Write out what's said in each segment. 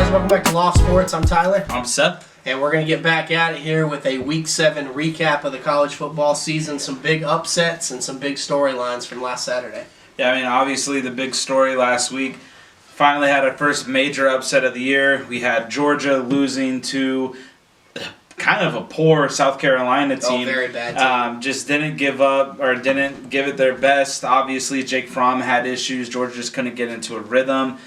guys, welcome back to Loft Sports. I'm Tyler. I'm Seth. And we're going to get back at it here with a Week 7 recap of the college football season. Some big upsets and some big storylines from last Saturday. Yeah, I mean, obviously the big story last week, finally had our first major upset of the year. We had Georgia losing to kind of a poor South Carolina team. Oh, very bad team. Just didn't give up or didn't give it their best. Obviously, Jake Fromm had issues. Georgia just couldn't get into a rhythm.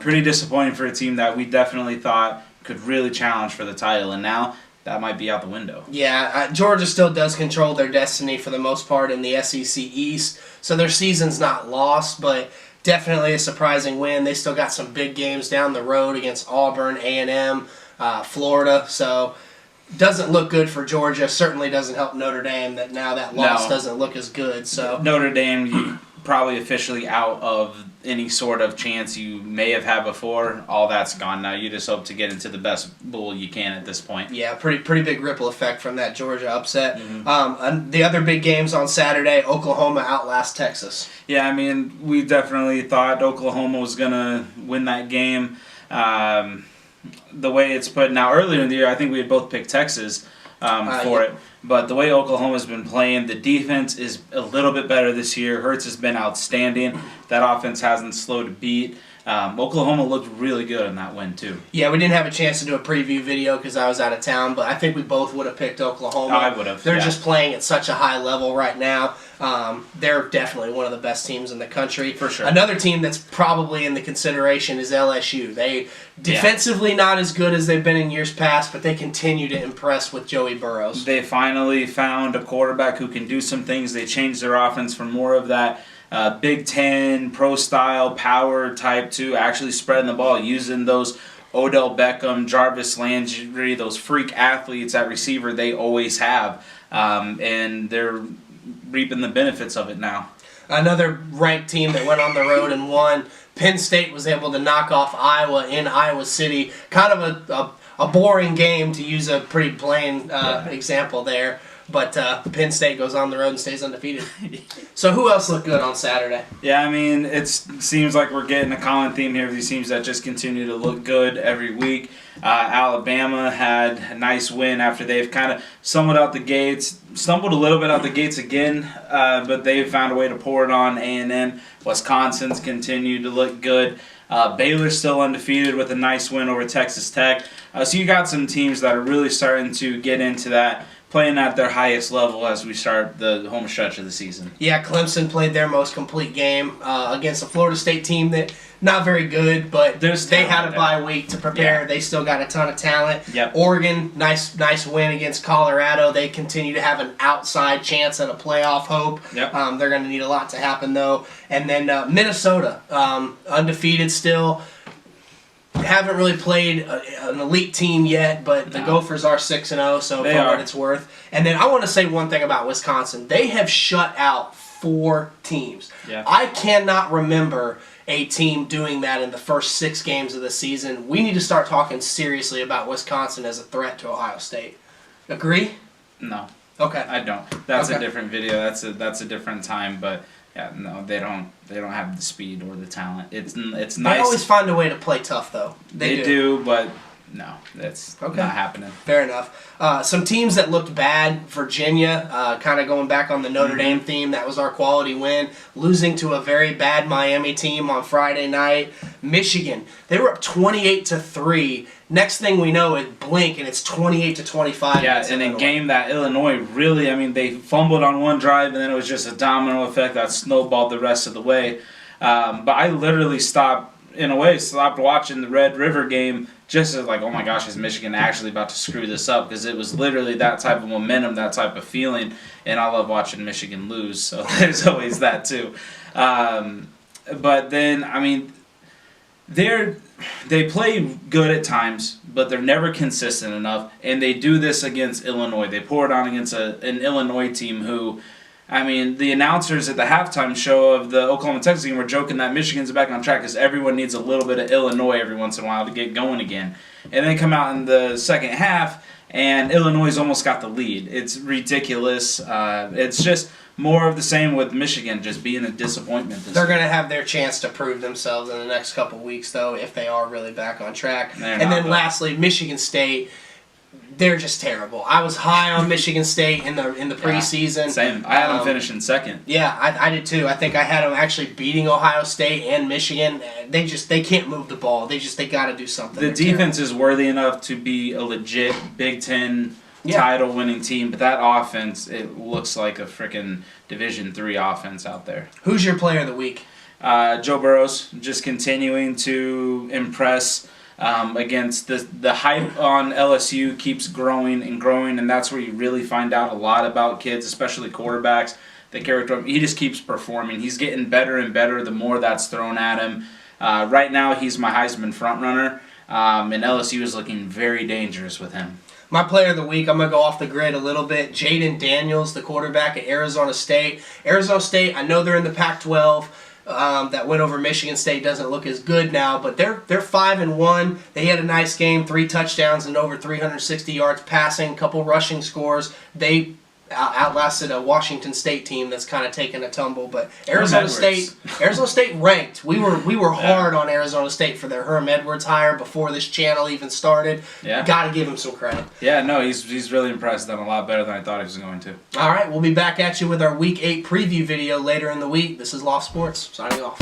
Pretty disappointing for a team that we definitely thought could really challenge for the title, and now that might be out the window. Yeah, Georgia still does control their destiny for the most part in the SEC East, so their season's not lost, but definitely a surprising win. They still got some big games down the road against Auburn, A&M, Florida, so doesn't look good for Georgia. Certainly doesn't help Notre Dame that now that loss doesn't look as good. So Notre Dame probably officially out of any sort of chance you may have had before. All that's gone now. You just hope to get into the best bowl you can at this point. Yeah, pretty big ripple effect from that Georgia upset. And the other big games on Saturday, Oklahoma outlast Texas. Yeah, I mean, we definitely thought Oklahoma was going to win that game. The way it's put now, earlier in the year, I think we had both picked Texas for it. But the way Oklahoma's been playing, the defense is a little bit better this year. Hurts has been outstanding. That offense hasn't slowed a beat. Oklahoma looked really good in that win, too. Yeah, we didn't have a chance to do a preview video because I was out of town, but I think we both would have picked Oklahoma. I would have. They're just playing at such a high level right now. They're definitely one of the best teams in the country. For sure. Another team that's probably in the consideration is LSU. They defensively not as good as they've been in years past, but they continue to impress with Joey Burrows. They finally found a quarterback who can do some things. They changed their offense from more of that Big Ten, pro-style, power type to actually spreading the ball, using those Odell Beckham, Jarvis Landry, those freak athletes at receiver they always have. And they're reaping the benefits of it now. Another ranked team that went on the road and won. Penn State was able to knock off Iowa in Iowa City. Kind of a boring game, to use a pretty plain example there. But Penn State goes on the road and stays undefeated. So who else looked good on Saturday? Yeah, I mean, it seems like we're getting a common theme here of these teams that just continue to look good every week. Alabama had a nice win after they've kind of stumbled a little bit out the gates again, but they've found a way to pour it on A&M. Wisconsin's continued to look good. Baylor's still undefeated with a nice win over Texas Tech. So you got some teams that are really starting to get into that, playing at their highest level as we start the home stretch of the season. Yeah, Clemson played their most complete game against a Florida State team that not very good, but they had a bye week to prepare. Yeah. They still got a ton of talent. Yep. Oregon, nice win against Colorado. They continue to have an outside chance at a playoff hope. Yep. They're going to need a lot to happen, though. And then Minnesota, undefeated still. Haven't really played an elite team yet, but the Gophers are 6-0, so for what it's worth. And then I want to say one thing about Wisconsin. They have shut out 4 teams. Yeah. I cannot remember a team doing that in the first 6 games of the season. We need to start talking seriously about Wisconsin as a threat to Ohio State. Agree? No. Okay. I don't. That's a different video. That's a different time, but yeah, no, they don't have the speed or the talent. It's nice. They always find a way to play tough, though. They do, but no, that's not happening. Fair enough. Some teams that looked bad. Virginia, kind of going back on the Notre Dame theme. That was our quality win. Losing to a very bad Miami team on Friday night. Michigan, they were up 28-3. Next thing we know, it blink and it's 28-25. Yeah, in a game that Illinois really, I mean, they fumbled on one drive and then it was just a domino effect that snowballed the rest of the way. But I literally stopped watching the Red River game just as like, oh my gosh, is Michigan actually about to screw this up? Because it was literally that type of momentum, that type of feeling, and I love watching Michigan lose, so there's always that too. But then, I mean, they play good at times, but they're never consistent enough, and they do this against Illinois. They pour it on against an Illinois team who, I mean, the announcers at the halftime show of the Oklahoma-Texas game were joking that Michigan's back on track because everyone needs a little bit of Illinois every once in a while to get going again. And then come out in the second half, and Illinois almost got the lead. It's ridiculous. It's just more of the same with Michigan, just being a disappointment. They're going to have their chance to prove themselves in the next couple weeks, though, if they are really back on track. And then lastly, Michigan State. They're just terrible. I was high on Michigan State in the preseason. Same. I had them finishing second. Yeah, I did too. I think I had them actually beating Ohio State and Michigan. They can't move the ball. They got to do something. The defense is worthy enough to be a legit Big Ten title-winning team, but that offense, it looks like a freaking Division III offense out there. Who's your player of the week? Joe Burrows, just continuing to impress. Against the hype on LSU keeps growing, and that's where you really find out a lot about kids, especially quarterbacks. The character, he just keeps performing. He's getting better and better the more that's thrown at him. Right now, he's my Heisman frontrunner, and LSU is looking very dangerous with him. My player of the week, I'm going to go off the grid a little bit. Jaden Daniels, the quarterback at Arizona State. Arizona State, I know they're in the Pac-12. That win over Michigan State doesn't look as good now, but they're 5-1. They had a nice game, 3 touchdowns and over 360 yards passing, a couple rushing scores. They outlasted a Washington State team that's kind of taken a tumble. But Arizona State ranked. We were hard on Arizona State for their Herm Edwards hire before this channel even started. Yeah, got to give him some credit. Yeah, no, he's really impressed. Done a lot better than I thought he was going to. All right, we'll be back at you with our Week 8 preview video later in the week. This is Loft Sports signing off.